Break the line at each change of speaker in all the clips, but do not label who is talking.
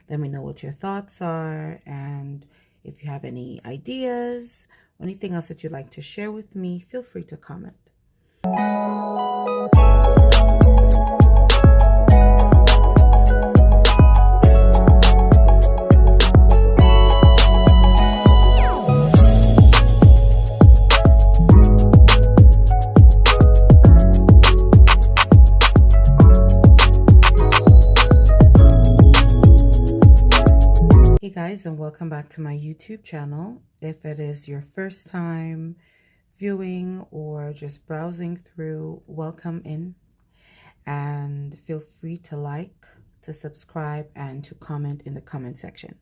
Let me know what your thoughts are, and if you have any ideas or anything else that you'd like to share with me, feel free to comment. Hey guys, and welcome back to my YouTube channel. If it is your first time viewing or just browsing through, welcome in, and feel free to like, to subscribe, and to comment in the comment section.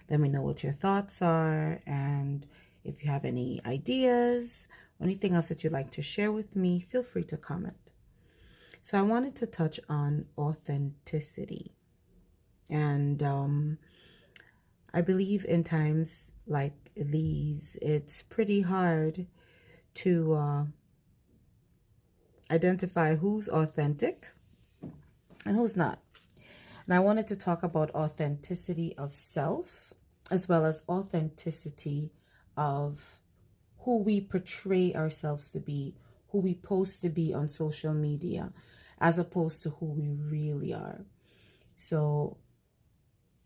Let me know what your thoughts are, and if you have any ideas or anything else that you'd like to share with me, feel free to comment. So I wanted to touch on authenticity, and I believe in times like these, it's pretty hard to identify who's authentic and who's not. And I wanted to talk about authenticity of self, as well as authenticity of who we portray ourselves to be, who we post to be on social media, as opposed to who we really are. So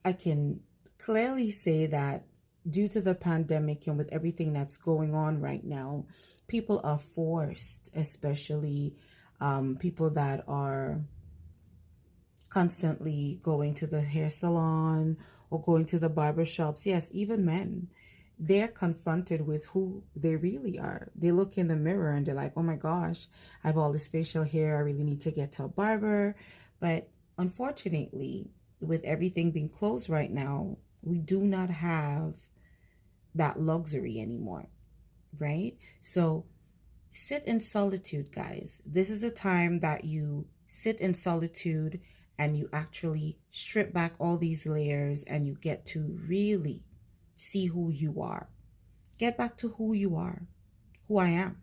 I can clearly say that due to the pandemic and with everything that's going on right now, people are forced, especially people that are constantly going to the hair salon or going to the barber shops. Yes, even men, they're confronted with who they really are. They look in the mirror and they're like, oh my gosh, I have all this facial hair. I really need to get to a barber. But unfortunately, with everything being closed right now, we do not have that luxury anymore, right? So sit in solitude, guys. This is a time that you sit in solitude and you actually strip back all these layers and you get to really see who you are. Get back to who you are, who I am,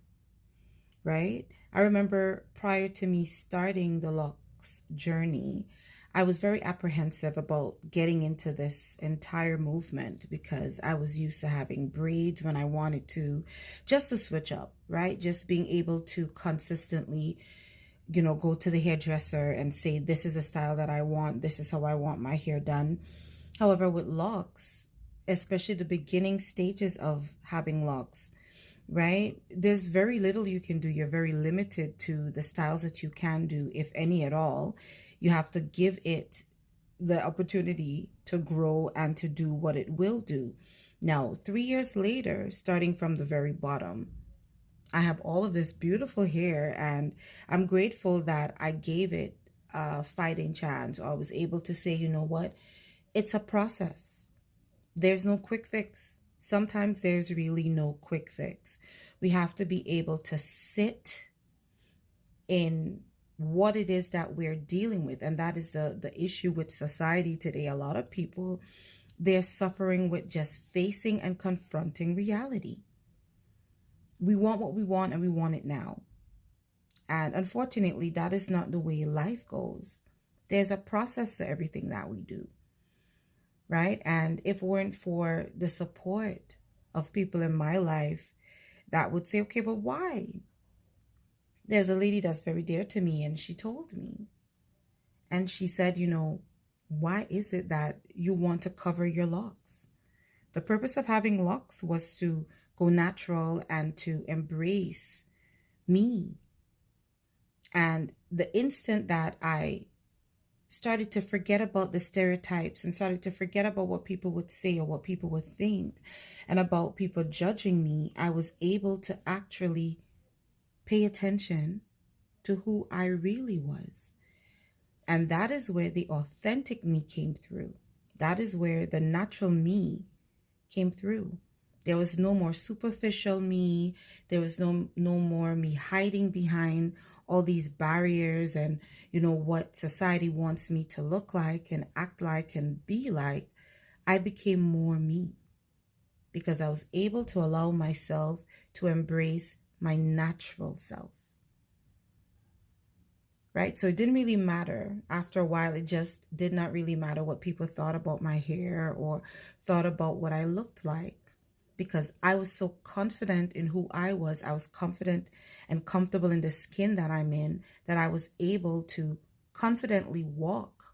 right? I remember prior to me starting the locks journey, I was very apprehensive about getting into this entire movement because I was used to having braids when I wanted to, just to switch up, right? Just being able to consistently, go to the hairdresser and say, this is the style that I want. This is how I want my hair done. However, with locks, especially the beginning stages of having locks, right? There's very little you can do. You're very limited to the styles that you can do, if any at all. You have to give it the opportunity to grow and to do what it will do. Now, 3 years later, starting from the very bottom, I have all of this beautiful hair, and I'm grateful that I gave it a fighting chance. I was able to say, you know what? It's a process. There's no quick fix. Sometimes there's really no quick fix. We have to be able to sit in what it is that we're dealing with. And that is the issue with society today. A lot of people, they're suffering with just facing and confronting reality. We want what we want and we want it now. And unfortunately, that is not the way life goes. There's a process to everything that we do, right? And if it weren't for the support of people in my life that would say, okay, but why? There's a lady that's very dear to me, and she told me, and she said, why is it that you want to cover your locks? The purpose of having locks was to go natural and to embrace me. And the instant that I started to forget about the stereotypes and started to forget about what people would say or what people would think and about people judging me, I was able to actually pay attention to who I really was. And that is where the authentic me came through. That is where the natural me came through. There was no more superficial me. There was no more me hiding behind all these barriers and, what society wants me to look like and act like and be like. I became more me because I was able to allow myself to embrace my natural self. right? So it didn't really matter. After a while, it just did not really matter what people thought about my hair or thought about what I looked like, because I was so confident in who I was. I was confident and comfortable in the skin that I'm in, that I was able to confidently walk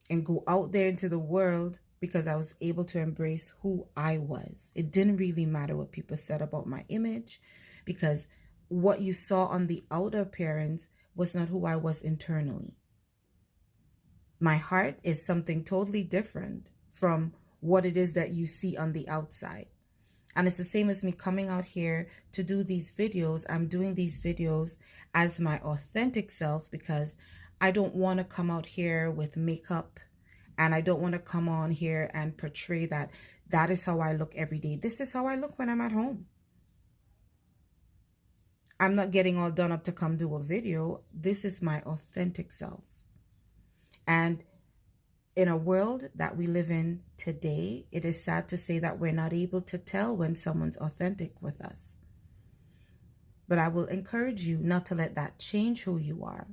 and go out there into the world because I was able to embrace who I was. It didn't really matter what people said about my image, because what you saw on the outer appearance was not who I was internally. My heart is something totally different from what it is that you see on the outside. And it's the same as me coming out here to do these videos. I'm doing these videos as my authentic self, because I don't want to come out here with makeup, and I don't want to come on here and portray that that is how I look every day. This is how I look when I'm at home. I'm not getting all done up to come do a video. This is my authentic self. And in a world that we live in today, it is sad to say that we're not able to tell when someone's authentic with us. But I will encourage you not to let that change who you are.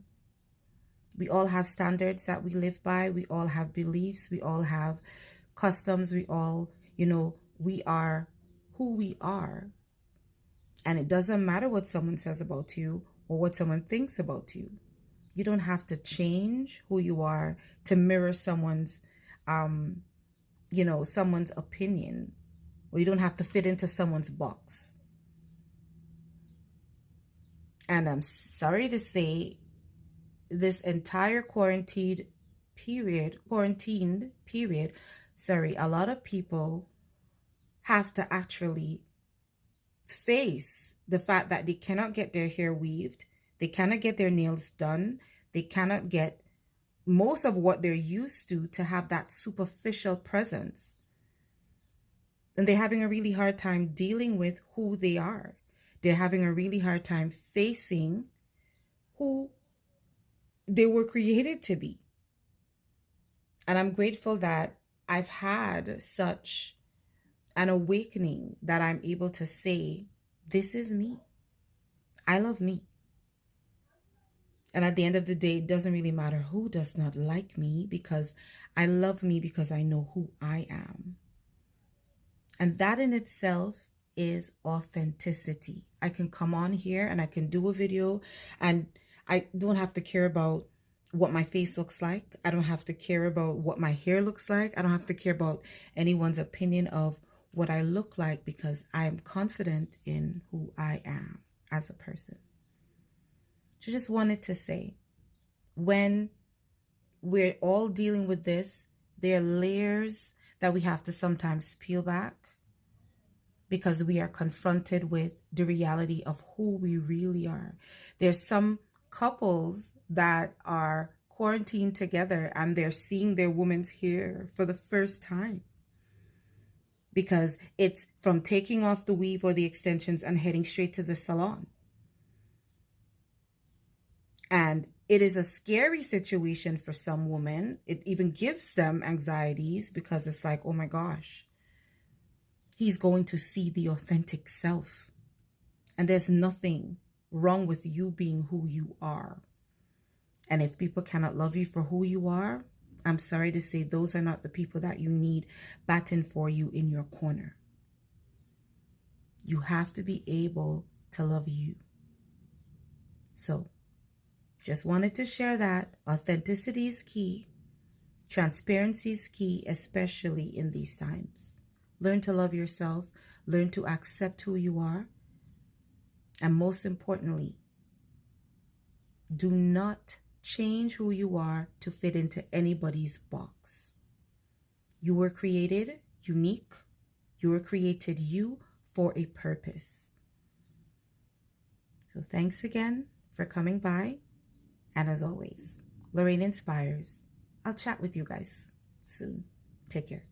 We all have standards that we live by. We all have beliefs. We all have customs. We all, we are who we are. And it doesn't matter what someone says about you or what someone thinks about you. You don't have to change who you are to mirror someone's, someone's opinion. Or you don't have to fit into someone's box. And I'm sorry to say, this entire quarantined period, a lot of people have to actually face the fact that they cannot get their hair weaved, they cannot get their nails done, they cannot get most of what they're used to have that superficial presence. And they're having a really hard time dealing with who they are. They're having a really hard time facing who they were created to be. And I'm grateful that I've had such an awakening that I'm able to say, this is me. I love me. And at the end of the day, it doesn't really matter who does not like me, because I love me because I know who I am. And that in itself is authenticity. I can come on here and I can do a video, and I don't have to care about what my face looks like. I don't have to care about what my hair looks like. I don't have to care about anyone's opinion of what I look like, because I am confident in who I am as a person. So just wanted to say, when we're all dealing with this, there are layers that we have to sometimes peel back, because we are confronted with the reality of who we really are. There's some couples that are quarantined together and they're seeing their woman's hair for the first time, because it's from taking off the weave or the extensions and heading straight to the salon. And it is a scary situation for some women. It even gives them anxieties, because it's like, oh my gosh, he's going to see the authentic self. And there's nothing wrong with you being who you are. And if people cannot love you for who you are, I'm sorry to say, those are not the people that you need batting for you in your corner. You have to be able to love you. So, just wanted to share that. Authenticity is key. Transparency is key, especially in these times. Learn to love yourself. Learn to accept who you are. And most importantly, do not change who you are to fit into anybody's box. You were created unique. You were created you for a purpose. So thanks again for coming by. And as always, Lorraine Inspires. I'll chat with you guys soon. Take care.